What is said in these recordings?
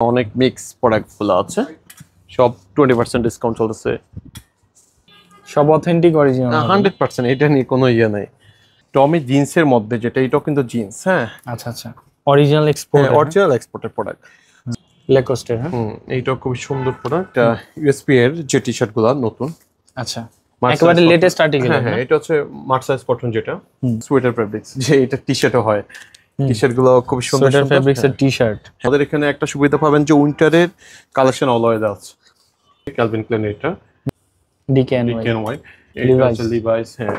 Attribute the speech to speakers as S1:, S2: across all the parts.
S1: অনেক mix product গুলো আছে, সব 20% ডিসকাউন্ট চলতেছে।
S2: সব অথেন্টিক অরিজিনাল
S1: 100%, এটা নিয়ে কোনো ইয়ে নাই। টমি জিন্সের মধ্যে যেটা, এটাও কিন্তু জিন্স। হ্যাঁ
S2: আচ্ছা আচ্ছা, অরিজিনাল এক্সপোর্ট,
S1: অরিজিনাল এক্সপোর্টের প্রোডাক্ট।
S2: লেকোস্টের। হ্যাঁ
S1: এইটাও খুব সুন্দর প্রোডাক্ট। ইউএসপি এর যে টি শার্ট গুলো নতুন,
S2: আচ্ছা, একেবারে লেটেস্ট আর্টিকেল।
S1: হ্যাঁ এটা হচ্ছে মার্সাইজ কটন, যেটা সোয়েটার ফেব্রিক্স, যে এটা টি শার্টও হয়। টি শার্ট গুলো খুব সুন্দর
S2: সোয়েটার ফেব্রিক্স এর টি শার্ট।
S1: আমাদের এখানে একটা সুবিধা পাবেন যে উইন্টারের কালেকশন অলওয়েজ আছে। ক্যালভিন ক্লাইন, এটা ডিকেএনওয়াই, এটা হচ্ছে লিভাইস। হ্যাঁ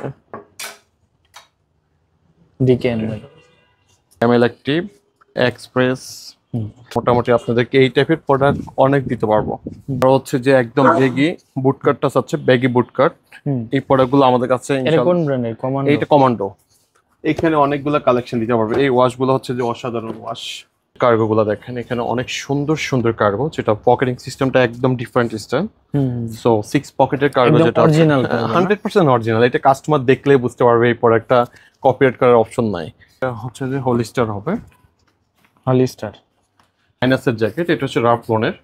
S2: ডিকেএনওয়াই,
S1: ক্যামেল অ্যাক্টিভ, এক্সপ্রেস, মোটামুটি আপনাদেরকে এই টাইপের প্রোডাক্ট অনেক দিতে পারবো। আর হচ্ছে যে একদম বেগি বুটকাটটা আছে, বেগি বুটকাট, এই প্রোডাক্টগুলো আমাদের কাছে
S2: এটা কোন ব্র্যান্ডের? কমান্ডো।
S1: এইটা কমান্ডো। এখানে অনেকগুলো কালেকশন দিতে পারবে। এই ওয়াশগুলো হচ্ছে যে অসাধারণ ওয়াশ। কার্গো গুলো দেখেন, এখানে অনেক সুন্দর সুন্দর কার্গো, যেটা পকেটিং সিস্টেমটা একদম ডিফারেন্ট সিস্টেম। সো 6 পকেটের কার্গো, যেটা
S2: অরিজিনাল
S1: 100% অরিজিনাল। এটা কাস্টমার দেখলে বুঝতে পারবে এই প্রোডাক্টটা কপিরাইট করার অপশন নাই। এটা হচ্ছে যে হলিস্টার হবে,
S2: হলিস্টার
S1: মাইনাসের জ্যাকেট। এটা হচ্ছে রাফ লোনের,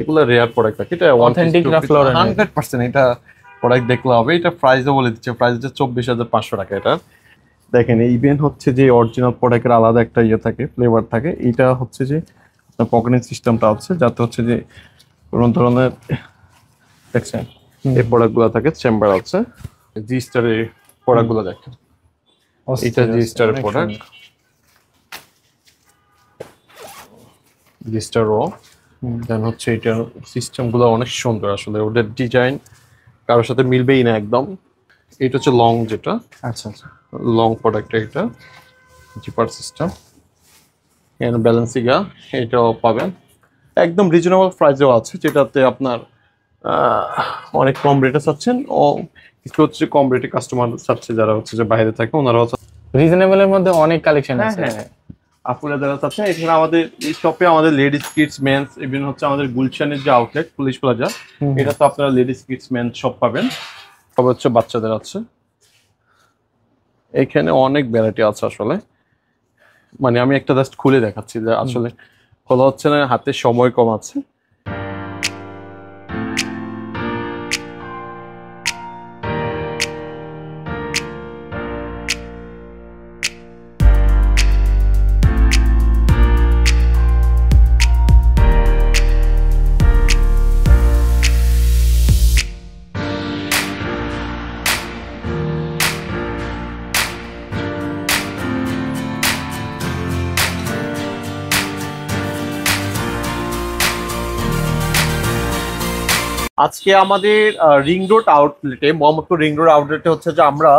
S1: এগুলো রেয়ার প্রোডাক্ট থাকে। এটা
S2: অথেন্টিক রাফ লোনের
S1: 100%। এটা প্রোডাক্ট দেখলে হবে। এটা প্রাইসও বলে দিচ্ছে, প্রাইস হচ্ছে 24,500 টাকা। এটা দেখেন, ইভেন হচ্ছে যে অরিজিনাল প্রোডাক্টের আলাদা একটা ইয়ে থাকে, ফ্লেভার থাকে। এটা হচ্ছে যে আপনার পকেটিং সিস্টেমটা আছে, যাতে হচ্ছে যে কোনো ধরনের দেখছেন এই প্রোডাক্টগুলো থাকে। চেম্বার আছে, জি স্টারের প্রোডাক্টগুলো দেখেন, এটা জি স্টারের প্রোডাক্ট, জি স্টার ও। দেন হচ্ছে এটার সিস্টেমগুলো অনেক সুন্দর আসলে, ওদের ডিজাইন কারোর সাথে মিলবেই না একদম। এটা হচ্ছে লং, যেটা
S2: আচ্ছা আচ্ছা
S1: লং প্রোডাক্ট, এটা জিপার সিস্টেম। এখানে ব্যালেন্সিগা, এটাও পাবেন একদম রিজনেবল প্রাইসেও আছে, যেটাতে আপনার অনেক কম রেটে চাচ্ছেন ও কিছু হচ্ছে কম রেটে কাস্টমার চাচ্ছে, যারা হচ্ছে যে বাইরে থাকে ওনারাও
S2: রিজনেবলের মধ্যে অনেক কালেকশন আছে।
S1: হ্যাঁ আপুরা যারা চাচ্ছেন। এখানে আমাদের এই শপে আমাদের লেডিস কিডস মেন্স, ইভেন হচ্ছে আমাদের গুলশানের যে আউটলেট পুলিশ প্লাজা, এটা তো আপনারা লেডিস কিডস মেন্স সব পাবেন। সব হচ্ছে বাচ্চাদের আছে। এখানে অনেক ভ্যারাইটি আছে আসলে, মানে আমি একটা জাস্ট খুলে দেখাচ্ছি যে আসলে খোলা হচ্ছে না, হাতে সময় কম আছে। আজকে আমাদের রিং রোড আউটলেটে, মোহাম্মদপুর রিং রোড আউটলেটে হচ্ছে যে আমরা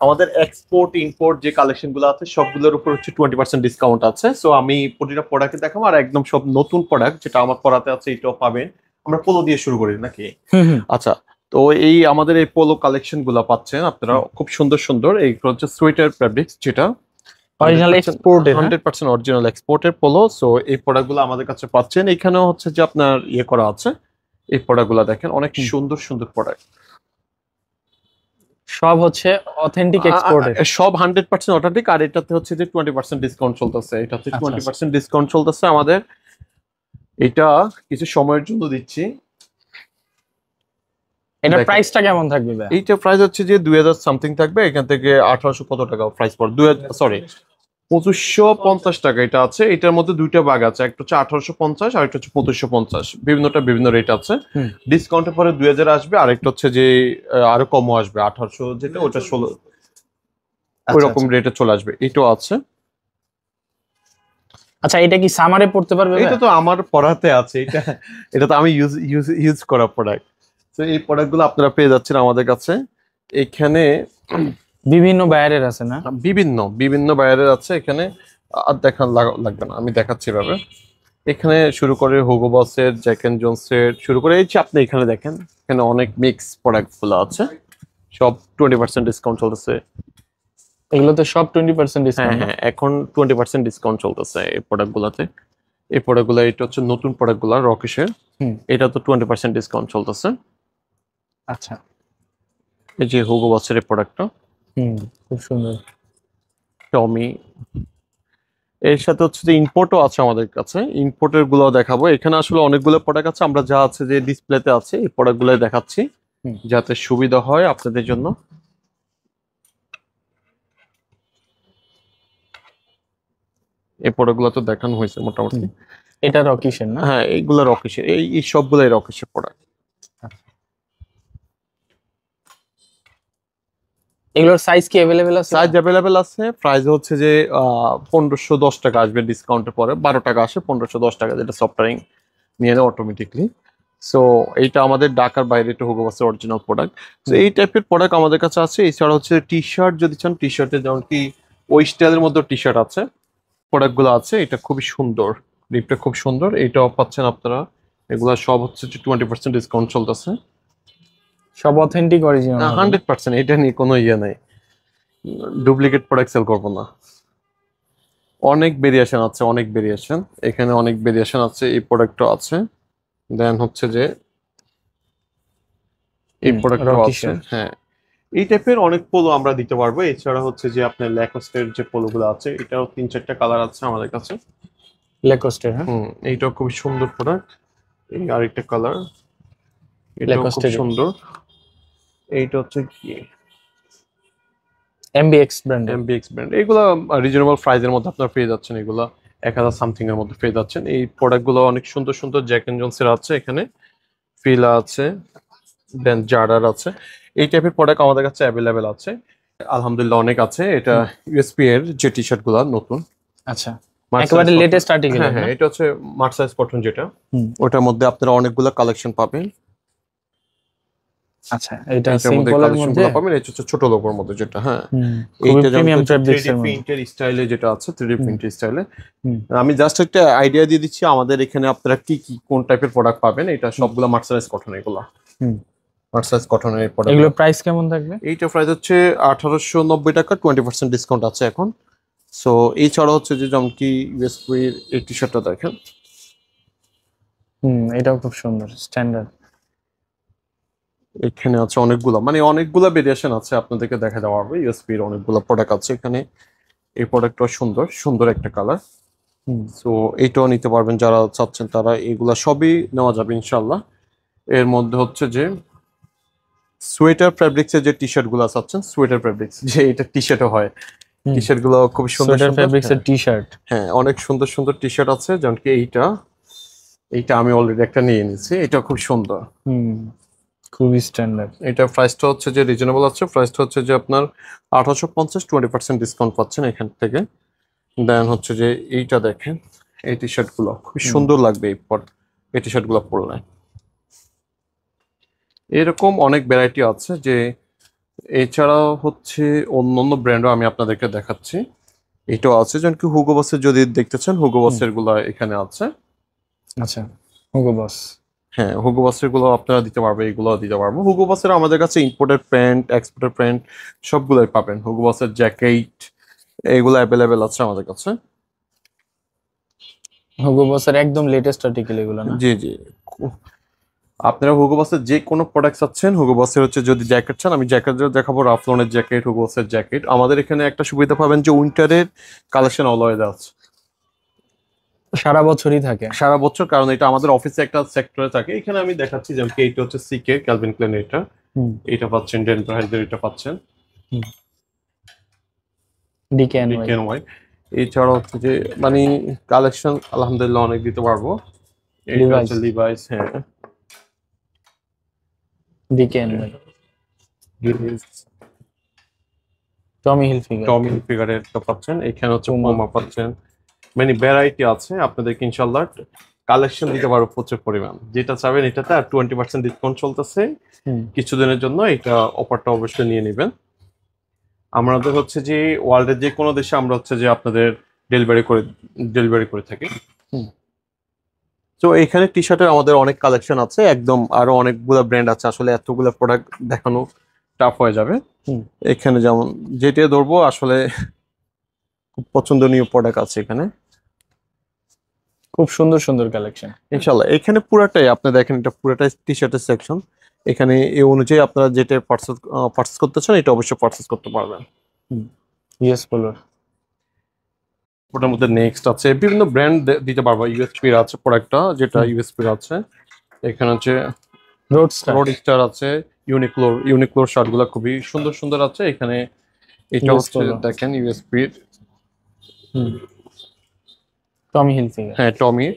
S1: আমাদের এক্সপোর্ট ইম্পোর্ট যে কালেকশন গুলো আছে সবগুলোর উপর হচ্ছে 20% ডিসকাউন্ট আছে। সো আমি প্রতিটা প্রোডাক্টে দেখাবো, আর একদম সব নতুন প্রোডাক্ট যেটা আমার পড়াতে আছে এটাও পাবেন। আমরা পোলো দিয়ে শুরু করি নাকি? আচ্ছা, তো এই আমাদের এই পোলো কালেকশন গুলো পাচ্ছেন আপনারা খুব সুন্দর সুন্দর। এই হচ্ছে সোয়েটার ফেব্রিক্স, যেটা
S2: অরিজিনাল এক্সপোর্টের,
S1: 100% অরিজিনাল এক্সপোর্টের পোলো। সো এই প্রোডাক্টগুলো আমাদের কাছে পাচ্ছেন। এখানেও হচ্ছে যে আপনার ইয়ে করা আছে। এই প্রোডাক্টগুলো দেখেন, অনেক সুন্দর সুন্দর প্রোডাক্ট,
S2: সব হচ্ছে অথেন্টিক এক্সপোর্টের,
S1: সব 100% অথেন্টিক। আর এটাতে হচ্ছে যে 20% ডিসকাউন্ট চলতেছে। এটাতে 20% ডিসকাউন্ট চলতেছে আমাদের। এটা কিছু সময়ের জন্য দিচ্ছি।
S2: এটা প্রাইসটা কেমন থাকবে ভাই?
S1: এইটা প্রাইস হচ্ছে যে 2000 সামথিং থাকবে, এখান থেকে 1800 কত টাকা প্রাইস পড়ে, 2550 টাকা এটা আছে। এটার মধ্যে দুইটা ভাগ আছে, একটা হচ্ছে 1850 আর একটা হচ্ছে 2550, বিভিন্নটা বিভিন্ন রেট আছে। ডিসকাউন্টের পরে 2000 আসবে, আর একটা হচ্ছে যে আরো কমও আসবে, 1800 যেটা ওটা 16 ওই রকম রেটে চলে আসবে। এটাও আছে।
S2: আচ্ছা, এটা কি সামারে পড়তে পারবে?
S1: এটা তো আমার পড়াতে আছে, এটা তো আমি ইউজ করা প্রোডাক্ট। তো এই প্রোডাক্টগুলো আপনারা পেয়ে যাচ্ছেন আমাদের কাছে। এখানে
S2: বিভিন্ন বায়ারের আছে না?
S1: বিভিন্ন বায়ারের আছে এখানে। আর দেখান লাগবে না, আমি দেখাচ্ছি এভাবে। এখানে শুরু করে হুগো বসের, জ্যাক এন্ড জোনসের শুরু করে, এই যে আপনি এখানে দেখেন, এখানে অনেক মিক্স প্রোডাক্টগুলো আছে, সব 20% ডিসকাউন্ট চলতেছে।
S2: এগুলো তো সব 20% ডিসকাউন্ট।
S1: হ্যাঁ এখন 20% ডিসকাউন্ট চলতেছে এই প্রোডাক্টগুলোতে। এই প্রোডাক্টগুলো, এটা হচ্ছে নতুন প্রোডাক্টগুলো রকিশের, এটা তো 20% ডিসকাউন্ট চলতেছে।
S2: আচ্ছা,
S1: এই যে হুগো বসের এই প্রোডাক্টটা,
S2: খুব সুন্দর।
S1: টমি, এর সাথে হচ্ছে যে ইম্পোর্টও আছে আমাদের কাছে, ইম্পোর্টের গুলো দেখাবো। এখানে আসলে অনেকগুলো প্রোডাক্ট আছে, আমরা যা আছে যে ডিসপ্লেতে আছে এই প্রোডাক্ট গুলো দেখাচ্ছি
S2: হুম।
S1: যাতে সুবিধা হয় আপনাদের জন্য। এই প্রোডাক্ট গুলো তো দেখানো হয়েছে মোটামুটি।
S2: এটা রকিশের না?
S1: হ্যাঁ, এইগুলো রকিশের, এই সবগুলাই রকিশের প্রোডাক্ট।
S2: এগুলোর সাইজ কি अवेलेबल আছে?
S1: সাইজ অ্যাভেলেবেল আছে। প্রাইস হচ্ছে যে 1510 টাকা আসবে ডিসকাউন্টের পরে, 12 টাকা আসে, 1510 টাকা, যেটা সফটওয়্যারিং নিয়ে নেয় অটোমেটিকলি। সো এইটা আমাদের ঢাকার বাইরে, এটা হুগো বসের অরিজিনাল প্রোডাক্ট। তো এই টাইপের প্রোডাক্ট আমাদের কাছে আছে। এছাড়া হচ্ছে টি শার্ট যদি চান, টি শার্টে যেমন কি ওই স্টাইলের মধ্যে টি শার্ট আছে, প্রোডাক্টগুলো আছে। এটা খুবই সুন্দর, লিপটা খুব সুন্দর, এটাও পাচ্ছেন আপনারা। এগুলা সব হচ্ছে যে 20% ডিসকাউন্ট চলতেছে।
S2: সব অথেন্টিক অরিজিনাল?
S1: 100%, এটা নিয়ে কোনো ইয়ে নেই, ডুপ্লিকেট প্রোডাক্ট সেল করবো না। অনেক ভেরিয়েশন আছে, অনেক ভেরিয়েশন, এখানে অনেক ভেরিয়েশন আছে। এই প্রোডাক্টও আছে, দেন হচ্ছে যে এই প্রোডাক্টও আছে। হ্যাঁ, এই টাইপের অনেক পোলো আমরা দিতে পারবো। এছাড়া হচ্ছে যে আপনার ল্যাকোস্টের যে পোলোগুলো আছে, এটাও 3-4টা কালার আছে আমাদের কাছে।
S2: ল্যাকোস্টের? হ্যাঁ,
S1: এইটাও খুব সুন্দর প্রোডাক্ট। এই আরেকটা কালার, এটাও খুব
S2: ল্যাকোস্টের
S1: সুন্দর। এইটা হচ্ছে কি
S2: এমবিএক্স ব্র্যান্ড।
S1: এমবিএক্স ব্র্যান্ড। এগুলো রিজনেবল প্রাইসের মধ্যে আপনারা পেয়ে যাচ্ছেন, এগুলো 1000 সামথিং এর মধ্যে পেয়ে যাচ্ছেন। এই প্রোডাক্টগুলো অনেক সুন্দর সুন্দর। জ্যাক এন্ড জনসের আছে এখানে, ফিলা আছে, দেন জারার আছে। এই টাইপের প্রোডাক্ট আমাদের কাছে অ্যাভেলেবেল আছে, আলহামদুলিল্লাহ অনেক আছে। এটা ইউএসপি এর যে টি শার্ট গুলা নতুন,
S2: আচ্ছা, একেবারে লেটেস্ট আর্টিকেল।
S1: হ্যাঁ হ্যাঁ, এটা হচ্ছে মার্সাইজ কটন, যেটা
S2: হুম।
S1: ওটার মধ্যে আপনারা অনেকগুলো কালেকশন পাবেন।
S2: আচ্ছা, এটা
S1: এটার মধ্যে
S2: সিম্পলের
S1: কালেকশন
S2: মধ্যে
S1: গুলো পাবেন। এটা হচ্ছে ছোট লোগোর মধ্যে যেটা, হ্যাঁ
S2: খুবই
S1: এইটা যেমন
S2: প্রিমিয়াম
S1: 3D
S2: ফেব্রিক্স এর মধ্যে।
S1: প্রিন্টের স্টাইলে যেটা আছে, 3D প্রিন্টের স্টাইলে।
S2: হুম।
S1: আমি জাস্ট একটা আইডিয়া দিয়ে দিচ্ছি আমাদের এখানে আপনারা কি কি কোন টাইপের প্রোডাক্ট পাবেন। এটা সবগুলো মার্সারাইজ কটন, এগুলো
S2: হুম।
S1: মার্সারাইজ কটনের প্রোডাক্ট।
S2: এগুলো প্রাইস কেমন থাকবে?
S1: এইটা প্রাইস হচ্ছে 1890 টাকা, 20% ডিসকাউন্ট আছে এখন। সো এছাড়া হচ্ছে যে যেমন কি ইউএসপি এই টি শার্টটা দেখেন,
S2: এটাও খুব সুন্দর, স্ট্যান্ডার্ড।
S1: এখানে আছে অনেকগুলো, মানে অনেকগুলো ভেরিয়েশন আছে, আপনাদেরকে দেখা দেওয়া হবে। ইউএসপির অনেকগুলো প্রোডাক্ট আছে এখানে। এই প্রোডাক্টটা সুন্দর, সুন্দর একটা কালার। সো এইটাও নিতে পারবেন যারা চাচ্ছেন, তারা এগুলা সবই নেওয়া যাবে ইনশাল্লাহ। এর মধ্যে হচ্ছে যে সোয়েটার ফ্যাব্রিক্সের যে টি শার্ট গুলো চাচ্ছেন, সোয়েটার ফ্যাব্রিক্স যে এটা টি শার্টও হয়, টি শার্ট গুলো খুব সুন্দর
S2: সোয়েটার
S1: সুন্দর।
S2: ফেব্রিক্স এর টি শার্ট,
S1: হ্যাঁ, অনেক সুন্দর সুন্দর টি শার্ট আছে। যেমন কি এইটা, এইটা আমি অলরেডি একটা নিয়ে নিয়েছি, এটা খুব সুন্দর।
S2: খুবই স্ট্যান্ডার্ড।
S1: এটা প্রাইসটা হচ্ছে যে রিজনেবল আছে। প্রাইসটা হচ্ছে যে আপনার 1850, 20% ডিসকাউন্ট পাচ্ছেন এখান থেকে। দেন হচ্ছে যে এইটা দেখেন, এই টি শার্ট গুলো খুব সুন্দর লাগবে এই টি শার্ট গুলো পরলে। এরকম অনেক ভ্যারাইটি আছে। যে এছাড়াও হচ্ছে অন্যান্য ব্র্যান্ডও আমি আপনাদেরকে দেখাচ্ছি। এটাও আছে, যেমন কি হুগো বসের যদি দেখতে চান, হুগো বসের গুলো এখানে আছে।
S2: আচ্ছা, হুগো বস।
S1: হ্যাঁ, হুগো বসের গুলো আপনারা দিতে পারবে, এগুলো দিতে পারবো। হুগো বসের আমাদের কাছে ইম্পোর্টেড প্যান্ট, এক্সপোর্টেড প্যান্ট সবগুলোই পাবেন। হুগো বসের জ্যাকেট এগুলো অ্যাভেলেবেল আছে আমাদের কাছে।
S2: হুগো বসের একদম লেটেস্ট আর্টিকেল এগুলো না?
S1: জি জি, আপনারা হুগো বসের যে কোনো প্রোডাক্ট চাচ্ছেন, হুগো বসের হচ্ছে যদি জ্যাকেট চান, আমি জ্যাকেট দেখাবো, রাফলনের জ্যাকেট, হুগো বসের জ্যাকেট। আমাদের এখানে একটা সুবিধা পাবেন যে উইন্টারের কালেকশন অলওয়েজ আছে,
S2: সারা বছরই থাকে।
S1: সারা বছর, কারণ এটা আমাদের অফিসে একটা সেক্টরে থাকে। এখানে আমি দেখাচ্ছি, যেমন কি এইটা হচ্ছে সিকে ক্যালভিন ক্লেন, এটা পাচ্ছেন। ডেন ব্রাইডের এটা পাচ্ছেন, ডিকেএনওয়াই। এছাড়া হচ্ছে যে মানে কালেকশন আলহামদুলিল্লাহ অনেক দিতে পারবো। এটা হচ্ছে লিভাইস, হ্যাঁ
S2: ডিকেএনওয়াই। টমি
S1: হিলফিগারের তো পাচ্ছেন। এখানে হচ্ছে পুমা পাচ্ছেন, মানে ভ্যারাইটি আছে। আপনাদেরকে ইনশাল্লাহ কালেকশন দিতে পারবো প্রচুর পরিমাণ। যেটা চাবেন এটাতে, আর 20% ডিসকাউন্ট চলতেছে কিছুদিনের জন্য। এটা অফারটা অবশ্যই নিয়ে নেবেন। আমাদের হচ্ছে যে ওয়ার্ল্ডের যে কোনো দেশে আমরা হচ্ছে যে আপনাদের ডেলিভারি করে থাকি। তো এখানে টি শার্টের আমাদের অনেক কালেকশন আছে একদম, আরো অনেকগুলো ব্র্যান্ড আছে। আসলে এতগুলো প্রোডাক্ট দেখানো টাফ হয়ে যাবে। এখানে যেমন যেটা ধরবো, আসলে খুব পছন্দনীয় প্রোডাক্ট আছে এখানে,
S2: খুব সুন্দর সুন্দর কালেকশন
S1: ইনশাল্লাহ। এখানে পুরাটাই আপনি দেখেন, এটা পুরাটাই টি শার্টের সেকশন। এখানে এই অনুযায়ী আপনারা যেটা পারচেস করতে চান, এটা অবশ্যই পারচেস করতে পারবেন।
S2: ইয়েস পোলোর।
S1: ওটার মধ্যে নেক্সট আছে বিভিন্ন ব্র্যান্ড দিতে পারবো। ইউএসপি আছে প্রোডাক্টটা, যেটা ইউএসপি আছে। এখানে হচ্ছে
S2: রোডস্টার
S1: রোডস্টার আছে, ইউনিক্লোর শার্টগুলো খুবই সুন্দর সুন্দর আছে এখানে। এটা
S2: US
S1: হচ্ছে
S2: Polo।
S1: দেখেন ইউএসপি,
S2: টমি হিলফিগার।
S1: হ্যাঁ টমি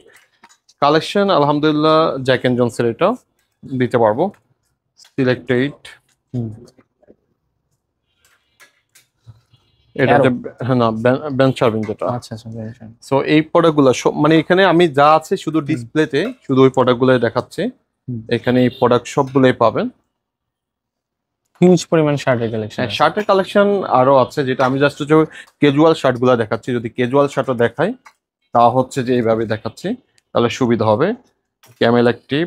S1: কালেকশন আলহামদুলিল্লাহ। জ্যাক এন্ড জনসের এটা দিতে পারবো, সিলেক্টেড। এটা
S2: Arrow।
S1: যে হ্যাঁ না বেঞ্চ শার্ভিং যেটা।
S2: আচ্ছা আচ্ছা বেশ।
S1: সো এই প্রোডাক্টগুলো মানে এখানে আমি যা আছে শুধু ডিসপ্লেতে শুধু ওই প্রোডাক্টগুলো দেখাচ্ছি। এখানে এই প্রোডাক্ট সবগুলোই পাবেন।
S2: হিউজ পরিমাণ শার্টের কালেকশন।
S1: হ্যাঁ শার্টের কালেকশন আরো আছে, যেটা আমি জাস্ট হচ্ছে ক্যাজুয়াল শার্টগুলো দেখাচ্ছি। যদি ক্যাজুয়াল শার্টও দেখাই তা হচ্ছে যে এইভাবে দেখাচ্ছি, তাহলে সুবিধা হবে। ক্যামেল অ্যাক্টিভ,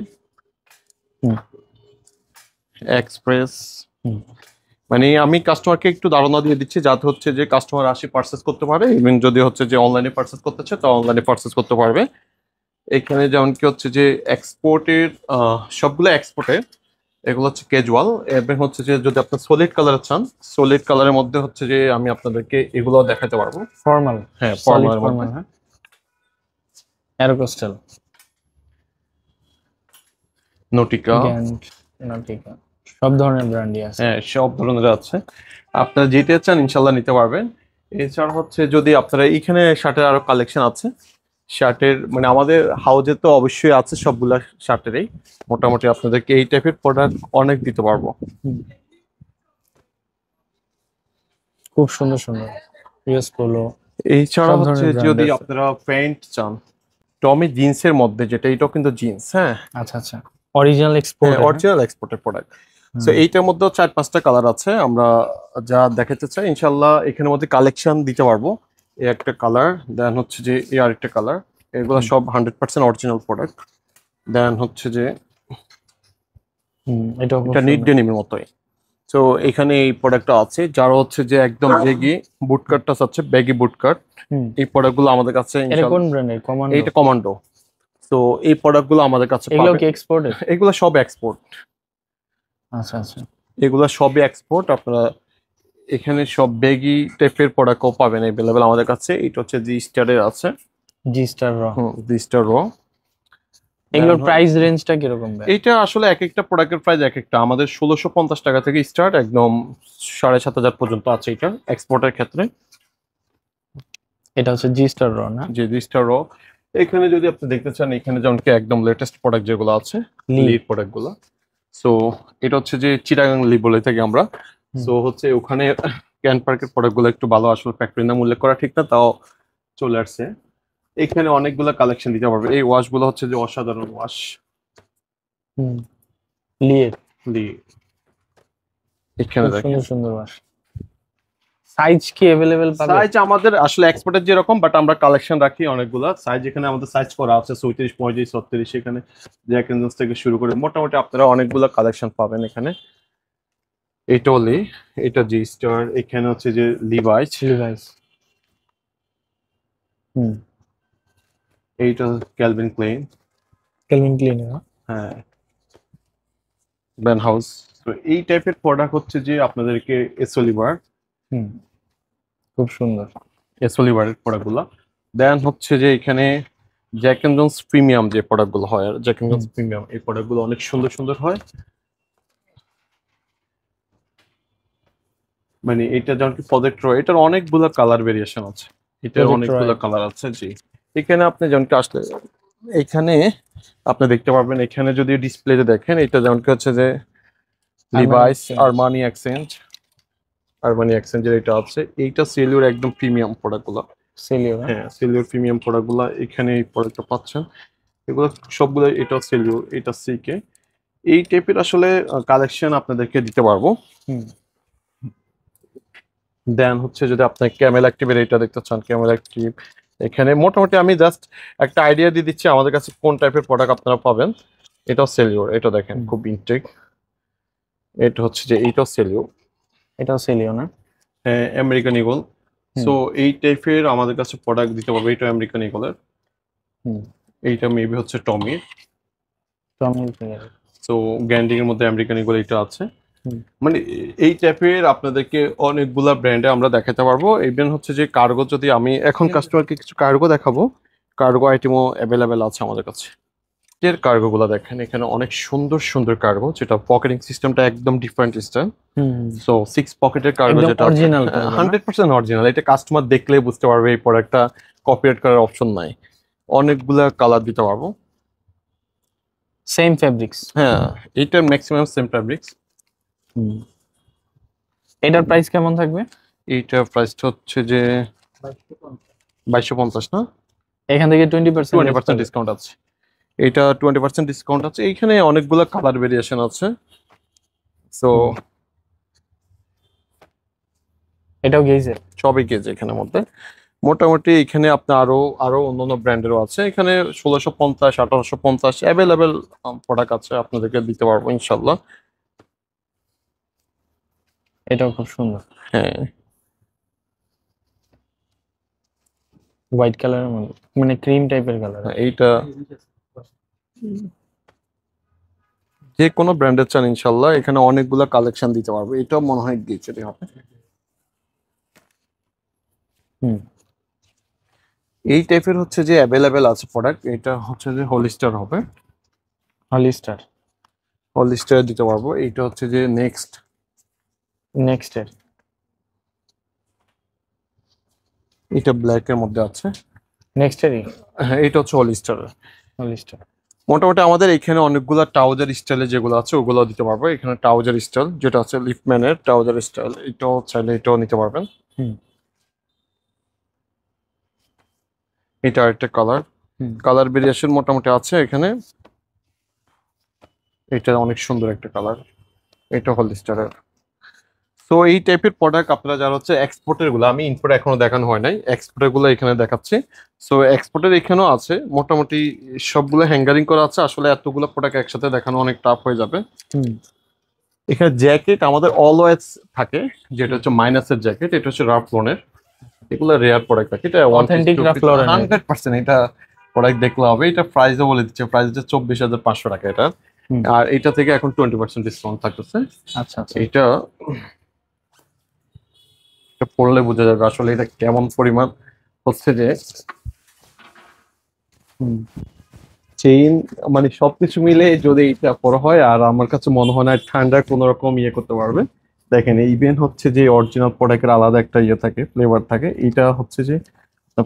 S1: এক্সপ্রেস, মানে আমি কাস্টমারকে একটু ধারণা দিয়ে দিচ্ছি যাতে হচ্ছে যে কাস্টমার আসি পারচেস করতে পারে, এবং যদি হচ্ছে যে অনলাইনে পারচেস করতে চায় তা অনলাইনে পারচেস করতে পারবে। এখানে যেমন কি হচ্ছে যে এক্সপোর্টের সবগুলো এক্সপোর্টের, এগুলো হচ্ছে ক্যাজুয়াল। এবং হচ্ছে যে যদি আপনার সলিড কালার চান, সলিড কালারের মধ্যে হচ্ছে যে আমি আপনাদেরকে এগুলো দেখাতে পারবো।
S2: ফর্মাল,
S1: হ্যাঁ
S2: সলিড
S1: ফর্মাল
S2: ফর্মাল। হ্যাঁ অ্যারোকোস্টাল,
S1: নোটিকা,
S2: গ্যান্ট, নাটিকা, সব ধরনের ব্র্যান্ডই আছে।
S1: হ্যাঁ সব ধরনের আছে। আপনারা যেটা চান ইনশাল্লাহ নিতে পারবেন। এছাড়া হচ্ছে যদি আপনারা এখানে শার্টের আরো কালেকশন আছে, শার্টের মানে আমাদের হাউজে তো অবশ্যই আছে সবগুলা শার্টেরই। মোটামুটি আপনাদেরকে এই টাইপের প্রোডাক্ট অনেক দিতে পারবো।
S2: খুব সুন্দর সুন্দর ইউএস পোলো।
S1: এছাড়া
S2: সব
S1: হচ্ছে
S2: ধরনের brand
S1: যদি
S2: আছে।
S1: আপনারা প্যান্ট চান, টমি জিন্সের মধ্যে যেটা, এটাও কিন্তু জিন্স, হ্যাঁ
S2: আচ্ছা আচ্ছা অরিজিনাল এক্সপোর্ট।
S1: অরিজিনাল এক্সপোর্টের প্রোডাক্ট। সো এইটার মধ্যেও 4-5টা কালার আছে, আমরা যা দেখাতে চাই ইনশাল্লাহ এখানের মধ্যে কালেকশন দিতে পারবো। এই একটা কালার, দেন হচ্ছে যে এই আরেকটা কালার, এগুলো সব 100% অরিজিনাল প্রোডাক্ট। দেন হচ্ছে যে এটা নিট ডেনিমের মতোই। তো এখানে এই প্রোডাক্টটা আছে, যারা হচ্ছে যে একদম বেগি বুটকাটটা আছে, বেগি বুটকাট, এই প্রোডাক্টগুলো আমাদের কাছে
S2: এটা কোন ব্র্যান্ডের? কমান্ডো।
S1: এইটা কমান্ডো। তো এই প্রোডাক্টগুলো আমাদের কাছে
S2: এগুলো
S1: পাবেন।
S2: কি এক্সপোর্টেড?
S1: এগুলো সব এক্সপোর্ট,
S2: আচ্ছা আচ্ছা।
S1: এগুলো সবই এক্সপোর্ট। আপনারা এখানে সব বেগি টাইপের প্রোডাক্টও পাবেন अवेलेबल আমাদের কাছে। এটা হচ্ছে জি স্টারের আছে,
S2: জি স্টার র।
S1: জি স্টার র।
S2: এগুলোর প্রাইস রেঞ্জটা কিরকম ভাই?
S1: এটা আসলে এক একটা প্রোডাক্টের প্রাইস এক একটা। আমাদের 1650 টাকা থেকে স্টার্ট, একদম 7500 পর্যন্ত আছে এটা এক্সপোর্টের ক্ষেত্রে।
S2: এটা হচ্ছে জি স্টার র না?
S1: যে জি স্টার র। এখানে যদি আপনি দেখতে চান, এখানে যেমন কি একদম লেটেস্ট প্রোডাক্ট যেগুলো আছে, লিড প্রোডাক্টগুলো। সো এটা হচ্ছে যে চিটাগাং লি বলে থাকি আমরা। সো হচ্ছে ওখানে ক্যান পার্কের প্রোডাক্টগুলো একটু ভালো, আসলে ফ্যাক্টরি নাম উল্লেখ করা ঠিক না, তাও চলে আসছে। এখানে অনেকগুলো কালেকশন দিতে পারবে। এই ওয়াশগুলো হচ্ছে যে অসাধারণ ওয়াশ,
S2: লিয়ের।
S1: লি এখানে
S2: খুব
S1: দেখেন
S2: সুন্দর সুন্দর ওয়াশ। সাইজ কি अवेलेबल পাবে?
S1: সাইজ আমাদের আসলে এক্সপোর্টের যেরকম, বাট আমরা কালেকশন রাখি অনেকগুলো সাইজ। এখানে আমাদের সাইজ করা আছে 34, 35, 36। এখানে জ্যাক এন্ড জোন্স থেকে শুরু করে মোটামুটি আপনারা অনেকগুলো কালেকশন পাবেন এখানে। এটা লি, এটা জি স্টার, এখানে হচ্ছে যে লিভাইস,
S2: লিভাইস।
S1: এইটা ক্যালভিন ক্লেইন,
S2: ক্যালভিন ক্লিন না?
S1: হ্যাঁ ব্যান হাউস। তো এই টাইপের প্রোডাক্ট হচ্ছে যে আপনাদেরকে এসোলিভার,
S2: খুব সুন্দর
S1: এসোলিভারের প্রোডাক্টগুলো। দেন হচ্ছে যে এখানে জ্যাক এন্ড জোন্স প্রিমিয়াম যে প্রোডাক্টগুলো হয়, আর জ্যাক এন্ড জোন্স প্রিমিয়াম এই প্রোডাক্টগুলো অনেক সুন্দর সুন্দর হয়। মানে এটা যেমন কি প্রজেক্ট রো, এটার অনেকগুলো কালার ভেরিয়েশন আছে, এটার
S2: Project
S1: অনেকগুলো
S2: Roy।
S1: কালার আছে। জি এখানে আপনি যেমন কি আসলে এখানে আপনি দেখতে পারবেন, এখানে যদি ডিসপ্লেতে দেখেন, এটা যেমন কি হচ্ছে যে লিভাইস আরমানি এক্সচেঞ্জ, আরমানি এক্সচেঞ্জের এটা আছে। এইটা সেলিওর একদম প্রিমিয়াম প্রোডাক্টগুলো,
S2: সেলিও।
S1: হ্যাঁ সেলিওর প্রিমিয়াম প্রোডাক্টগুলো এখানে এই প্রোডাক্টটা পাচ্ছেন। এগুলো সবগুলো, এটা সেলিওর, এটা সিকে। এই টাইপের আসলে কালেকশন আপনাদেরকে দিতে পারবো। দেন হচ্ছে যদি আপনি ক্যামেল অ্যাক্টিভের এটা দেখতে চান, ক্যামেল অ্যাক্টিভ এখানে মোটামুটি আমি জাস্ট একটা আইডিয়া দিয়ে দিচ্ছি আমাদের কাছে কোন টাইপের প্রোডাক্ট আপনারা পাবেন। এটাও সেলিওর, এটা দেখেন খুব ইনটেক। এটা হচ্ছে যে এইটাও সেলিওর,
S2: এটাও সেলিও না?
S1: হ্যাঁ আমেরিকান ইগল। সো এই টাইপের আমাদের কাছে প্রোডাক্ট দিতে পারবে। এটা আমেরিকান ইগলের, এইটা মেবি হচ্ছে টমির।
S2: টমি।
S1: সো গ্যান্ডিং এর মধ্যে আমেরিকান ইগল এটা আছে। মানে এই টাইপের আপনাদেরকে অনেকগুলা ব্র্যান্ডে আমরা দেখাতে পারবো। ইভেন হচ্ছে যে কার্গো, যদি আমি এখন কাস্টমারকে কিছু কার্গো দেখাবো, কার্গো আইটেমও অ্যাভেলেবেল আছে আমাদের কাছে। এর কার্গো গুলা দেখেন, এখানে অনেক সুন্দর সুন্দর কার্গো, যেটা পকেটিং সিস্টেমটা একদম ডিফারেন্ট স্টাইল। সো 6 পকেটের কার্গো, যেটা
S2: অরিজিনাল
S1: 100% অরিজিনাল। এটা কাস্টমার দেখলে বুঝতে পারবে এই প্রোডাক্টটা কপিরাইট করার অপশন নাই। অনেকগুলা কালার দিতে পারবো।
S2: Same fabrics.
S1: হ্যাঁ, এইটার ম্যাক্সিমাম সেম ফেব্রিক্স।
S2: এটার প্রাইস কেমন থাকবে?
S1: এইটার প্রাইসটা হচ্ছে যে 2250 না?
S2: এখান থেকে 20%
S1: ডিসকাউন্ট আছে। এটা 20% ডিসকাউন্ট আছে। এইখানে অনেকগুলো কালার ভেরিয়েশন আছে। সো
S2: এটাও গেজের,
S1: সবই গেজ এখানের মধ্যে। মোটামুটি এখানে আপনার আরো আরো অন্যান্য ব্র্যান্ডেরও আছে। এখানে 1650, 1850 অ্যাভেলেবেল প্রোডাক্ট আছে, আপনাদেরকে দিতে পারবো ইনশাল্লাহ।
S2: এটাও খুব সুন্দর,
S1: হ্যাঁ,
S2: হোয়াইট কালারের মধ্যে, মানে ক্রিম টাইপের কালার।
S1: এইটা যে কোনো ব্র্যান্ডের চান ইনশাল্লাহ, এখানে অনেকগুলা কালেকশন দিতে পারবো। এটাও মনে হয় গেজেরই হবে। এই টাইপের হচ্ছে যে অ্যাভেলেবেল আছে প্রোডাক্ট। এটা হচ্ছে যে হলিস্টার হবে,
S2: হলিস্টার।
S1: হলিস্টার দিতে পারবো। এইটা হচ্ছে যে নেক্সট
S2: এর
S1: এটা ব্ল্যাক এর মধ্যে আছে।
S2: এরই
S1: হ্যাঁ, এটা হচ্ছে হলিস্টার।
S2: হলিস্টার।
S1: মোটামুটি আমাদের এখানে অনেকগুলো ট্রাউজার স্টাইলে যেগুলো আছে ওগুলো দিতে পারবো। এখানে ট্রাউজার স্টাইল, যেটা আছে লিফম্যানের ট্রাউজার স্টাইল, এটাও চাইলে এটাও নিতে পারবেন। এটা একটা কালার, কালার ভেরিয়েশন মোটামুটি আছে এখানে। এটা অনেক সুন্দর একটা কালার, এটা হলিস্টারের। তো এই টাইপের প্রোডাক্ট আপনারা যারা হচ্ছে এক্সপোর্টের গুলো, আমি ইম্পোর্ট এখনো দেখানো হয় নাই, এক্সপোর্টের গুলো এখানে দেখাচ্ছি। সো এক্সপোর্টের এখানেও আছে, মোটামুটি সবগুলো হ্যাঙ্গারিং করা আছে। আসলে এতগুলো প্রোডাক্ট একসাথে দেখানো অনেক টাফ হয়ে যাবে। এখানে জ্যাকেট আমাদের অলওয়েজ থাকে, যেটা হচ্ছে মাইনাসের জ্যাকেট, এটা হচ্ছে রাফলনের। এগুলো রেয়ার প্রোডাক্ট থাকে, এটা
S2: অথেন্টিক রাফলনের
S1: 100%। এটা প্রোডাক্ট দেখলে হবে। এটা প্রাইসও বলে দিচ্ছে, প্রাইস হচ্ছে 24,500 টাকা এটা। আর এটা থেকে এখন 20% ডিসকাউন্ট থাকতেছে।
S2: আচ্ছা আচ্ছা।
S1: এটা পড়লে বোঝা যাবে আসলে এটা কেমন পরিমাণ হচ্ছে যে চেইন, মানে সবকিছু মিলে যদি এটা পরা হয়, আর আমার কাছে মনে হয় না ঠান্ডা কোনো রকম ইয়ে করতে পারবে। দেখেন, ইভেন হচ্ছে যে অরিজিনাল প্রোডাক্টের আলাদা একটা ইয়ে থাকে, ফ্লেভার থাকে। এটা হচ্ছে যে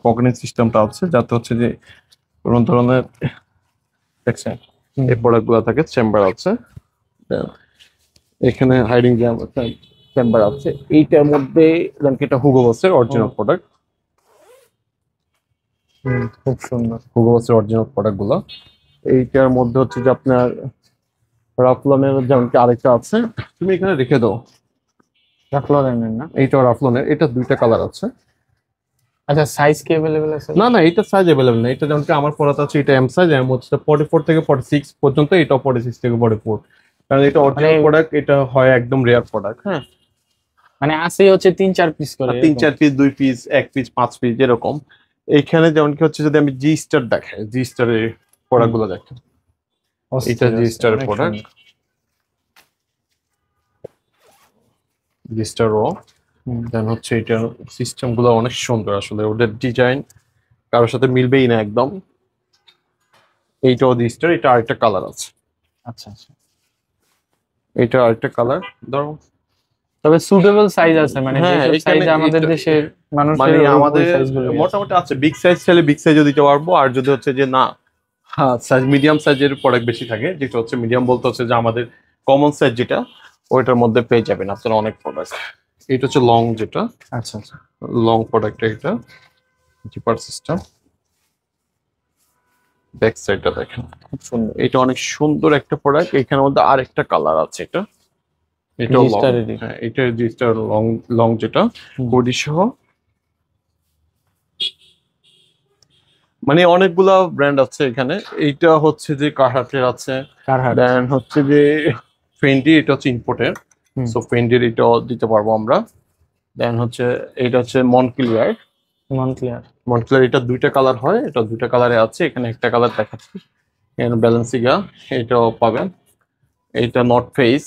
S1: পকেটিং সিস্টেমটা আছে, যাতে হচ্ছে যে কোনো ধরনের দেখছেন এই প্রোডাক্ট গুলো থাকে। চেম্বার আছে, এখানে হাইডিং চেম্বার আছে। এইটার মধ্যে এটা হুগো বসের অরিজিনাল প্রোডাক্ট,
S2: খুব সুন্দর
S1: হুগো বসের অরিজিনাল প্রোডাক্ট গুলো। এইটার মধ্যে হচ্ছে যে আপনার রাফলনের যেমন কি আরেকটা আছে, তুমি এখানে রেখে দাও।
S2: রাফলনের না?
S1: এইটা রাফলনের, এটা দুইটা কালার আছে।
S2: আচ্ছা, সাইজ কি अवेलेबल আছে?
S1: না না, এটা সাইজ अवेलेबल না। এটা যেমন কি আমার পরাতে আছে, এটা এম সাইজ, এম হচ্ছে 44 থেকে 46 পর্যন্ত, এটা 46 থেকে 44। কারণ এটা অরিজিনাল প্রোডাক্ট, এটা হয় একদম রেয়ার প্রোডাক্ট। হ্যাঁ,
S2: মানে আছে হচ্ছে 3-4 পিস করে,
S1: 3-4 পিস, 2 পিস, 1 পিস, 5 পিস এরকম। এইখানে যেমন কি হচ্ছে, যদি আমি জি স্টার দেখাই, জি স্টারের প্রোডাক্ট গুলো দেখেন। এটা জি স্টারের প্রোডাক্ট, জি স্টার ও। দেন হচ্ছে এটা সিস্টেম গুলো অনেক সুন্দর, আসলে ওদের ডিজাইন কারোর সাথে মিলবেই না একদম। এইটাও জি স্টার, এটা আরেকটা কালার আছে।
S2: আচ্ছা আচ্ছা,
S1: এটা আরেকটা কালার ধরো।
S2: তবে সুটেবল সাইজ আছে, মানে
S1: হ্যাঁ,
S2: যে সাইজ আমাদের দেশের মানুষের,
S1: মানে আমাদের
S2: সাইজগুলো
S1: মোটামুটি আছে। বিগ সাইজ চাইলে বিগ সাইজও দিতে পারবো। আর যদি হচ্ছে যে না, হ্যাঁ, সাইজ মিডিয়াম সাইজের প্রোডাক্ট বেশি থাকে, যেটা হচ্ছে মিডিয়াম বলতে হচ্ছে যে আমাদের কমন সাইজ যেটা, ওইটার মধ্যে পেয়ে যাবেন আপনারা অনেক প্রোডাক্ট। এটা হচ্ছে লং, যেটা
S2: আচ্ছা আচ্ছা
S1: লং প্রোডাক্ট, এটা জিপার সিস্টেম। ব্যাক সাইডটা দেখেন,
S2: খুব সুন্দর।
S1: এটা অনেক সুন্দর একটা প্রোডাক্ট। এখানের মধ্যে আরেকটা কালার আছে, এটা এটা লং। হ্যাঁ, এটা জিস্টার লং, লং যেটা বডি সহ। মানে অনেকগুলা ব্র্যান্ড আছে এখানে। এইটা হচ্ছে যে কারহাটের আছে, দেন হচ্ছে যে ফেন্ডি, এটা হচ্ছে ইম্পোর্টের। সো ফেন্ডির এটাও দিতে পারবো আমরা। দেন হচ্ছে এটা হচ্ছে মনক্লিয়ার। মনক্লিয়ার এটা দুইটা কালার হয়, এটা দুইটা কালারে আছে। এখানে একটা কালার দেখাচ্ছি, এখানে ব্যালেন্সিগা, এটাও পাবেন। এটা নর্থ ফেস,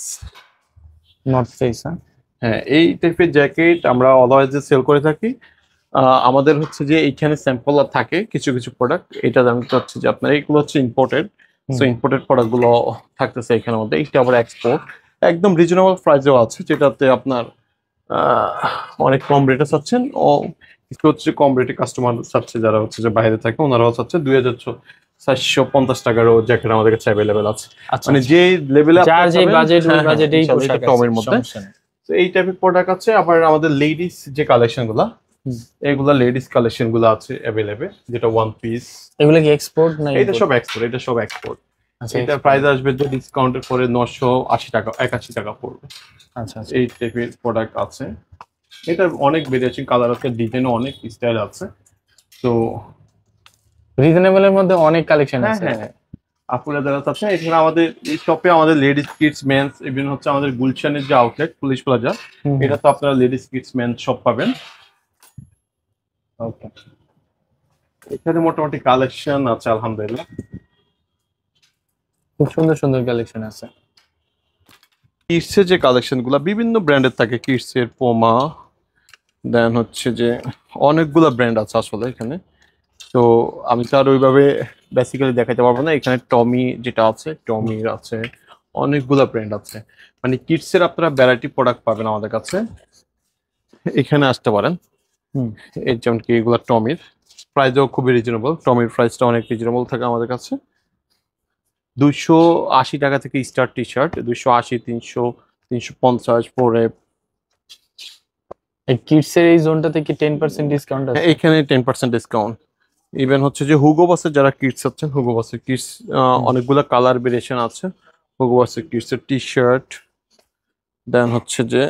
S2: নর্থ ফেস।
S1: হ্যাঁ, এই টাইপের জ্যাকেট আমরা অলওয়েজ সেল করে থাকি। আমাদের হচ্ছে যে এইখানে স্যাম্পল থাকে কিছু কিছু প্রোডাক্ট, এটা জানতে চাচ্ছি যে আপনার এইগুলো হচ্ছে ইম্পোর্টেড। সো ইম্পোর্টেড প্রোডাক্ট গুলো থাকতেছে এখানের মধ্যে। এইটা আবার এক্সপোর্ট, একদম রিজনেবল প্রাইসেও আছে, যেটাতে আপনার অনেক কম রেটে চাচ্ছেন ও কিছু হচ্ছে কম রেটে কাস্টমার চাচ্ছে, যারা হচ্ছে যে বাইরে থাকে ওনারাও চাচ্ছে 2450 টাকারও জ্যাকেট আমাদের কাছে অ্যাভেলেবেল আছে।
S2: আচ্ছা,
S1: মানে যে লেভেলে
S2: যার যে বাজেট ওই বাজেটেই পোশাক আছে,
S1: টমের মধ্যে।
S2: সমস্যা নেই।
S1: তো এই টাইপের প্রোডাক্ট আছে। আবার আমাদের লেডিস যে কালেকশন গুলা, এগুলা লেডিস কালেকশন গুলো আছে অ্যাভেলেবেল, যেটা ওয়ান পিস।
S2: এগুলো কি এক্সপোর্ট না
S1: এটা
S2: import?
S1: সব এক্সপোর্ট, এটা সব এক্সপোর্ট।
S2: আচ্ছা,
S1: এটা
S2: export।
S1: প্রাইস আসবে যে ডিসকাউন্টের পরে 980 টাকা, 81 টাকা পড়বে।
S2: আচ্ছা আচ্ছা।
S1: এই টাইপের প্রোডাক্ট আছে। এটা অনেক ভেরিয়েশন, কালার আছে, ডিজাইনও অনেক স্টাইল আছে। তো
S2: রিজনেবলের মধ্যে অনেক কালেকশন
S1: হ্যাঁ
S2: আছে।
S1: হ্যাঁ, আপুরা যারা আছে এখানে আমাদের এই শপে আমাদের লেডিস কিডস মেন্স, ইভেন হচ্ছে আমাদের গুলশানের যে আউটলেট পুলিশ প্লাজা, এটা তো আপনারা লেডিস কিডস মেন্স সব পাবেন।
S2: ওকে,
S1: এখানে মোটামুটি কালেকশন আছে আলহামদুলিল্লাহ।
S2: খুব সুন্দর সুন্দর কালেকশন আছে।
S1: কিডসের যে কালেকশন গুলা বিভিন্ন ব্র্যান্ডের থাকে, কিডসের, পোমা, দেন হচ্ছে যে অনেকগুলা ব্র্যান্ড আছে আসলে এখানে। তো আমি তো আর ওইভাবে বেসিক্যালি দেখাতে পারবো না। এখানে টমি যেটা আছে, টমির আছে, অনেকগুলা ব্র্যান্ড আছে। মানে কিডসের আপনারা ভ্যারাইটি প্রোডাক্ট পাবেন আমাদের কাছে, এখানে আসতে পারেন। এই যেমন কি এগুলা টমির প্রাইসও খুবই রিজনেবল, টমির প্রাইসটা অনেক রিজনেবল থাকে আমাদের কাছে। 280 টাকা থেকে স্টার টি শার্ট, 280, 300, 350 পরে।
S2: এই কিডস এর এই জোনটাতে কি 10% ডিসকাউন্ট আছে?
S1: এখানে 10% ডিসকাউন্ট। ইভেন হচ্ছে যে হুগো বাসের যারা কিডস আছেন, হুগো বাসের কিডস অনেকগুলা কালার ভেরিয়েশন আছে। হুগো বাসের কিডস এর টি শার্ট, দেন হচ্ছে যে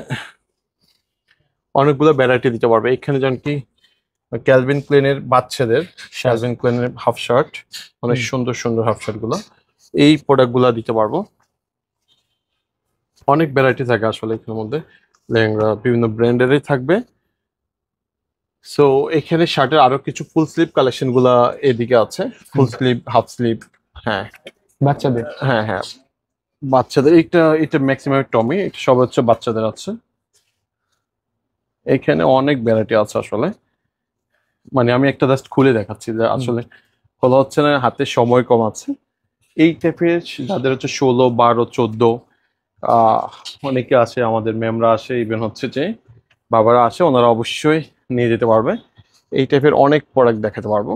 S1: অনেকগুলো ভ্যারাইটি দিতে পারবে। এখানে যেমন কি ক্যালভিন ক্লেনের বাচ্চাদের, ক্যালভিন ক্লেনের হাফ শার্ট, অনেক সুন্দর সুন্দর হাফ শার্ট গুলো, এই প্রোডাক্ট গুলা দিতে পারবো। অনেক ভ্যারাইটি থাকে আসলে এখানের মধ্যে, লেহেঙ্গা বিভিন্ন ব্র্যান্ডেরই থাকবে। সো এখানে শার্টের আরো কিছু ফুল স্লিভ কালেকশন গুলা এদিকে আছে, ফুল স্লিভ, হাফ স্লিভ। হ্যাঁ
S2: বাচ্চাদের।
S1: হ্যাঁ হ্যাঁ, বাচ্চাদের। এটা ম্যাক্সিমাম টমি, এটা সব হচ্ছে বাচ্চাদের আছে। এখানে অনেক ভ্যারাইটি আছে আসলে। মানে আমি একটা জাস্ট খুলে দেখাচ্ছি যে আসলে খোলা হচ্ছে না, হাতে সময় কম আছে। এই টাইপের যাদের হচ্ছে 16, 12, 14 অনেকে আসে, আমাদের ম্যামরা আসে, ইভেন হচ্ছে যে বাবারা আসে, ওনারা অবশ্যই নিয়ে যেতে পারবে। এই টাইপের অনেক প্রোডাক্ট দেখাতে পারবো।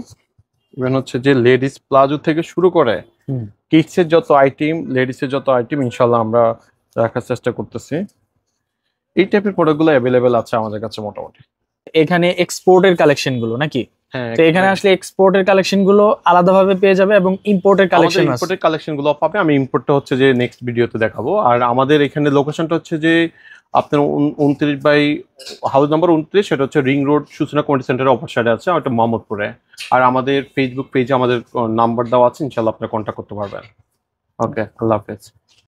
S1: ইভেন হচ্ছে যে লেডিস প্লাজো থেকে শুরু করে কিডসের যত আইটেম, লেডিসের যত আইটেম ইনশাল্লাহ আমরা রাখার চেষ্টা করতেছি। এই টাইপের প্রোডাক্টগুলো অ্যাভেলেবেল আছে আমাদের কাছে মোটামুটি।
S2: এখানে এক্সপোর্টের কালেকশন গুলো নাকি?
S1: হ্যাঁ,
S2: তো এখানে আসলে এক্সপোর্টের কালেকশন গুলো আলাদাভাবে পেয়ে যাবে এবং ইম্পোর্টের কালেকশন আছে।
S1: ইম্পোর্টের কালেকশন গুলো পাবে। আমি ইম্পোর্টটা হচ্ছে যে নেক্সট ভিডিওতে দেখাবো। আর আমাদের এখানে লোকেশনটা হচ্ছে যে আপনার 29 বাই হাউস নাম্বার 29, সেটা হচ্ছে রিং রোড সূচনা কমিউনিটি সেন্টারের অপর সাইডে আছে, ওটা মোহাম্মদপুরে। আর আমাদের ফেসবুক পেজে আমাদের নাম্বার দেওয়া আছে, ইনশাল্লাহ আপনারা কন্ট্যাক্ট করতে পারবেন। ওকে, আল্লাহ হাফেজ।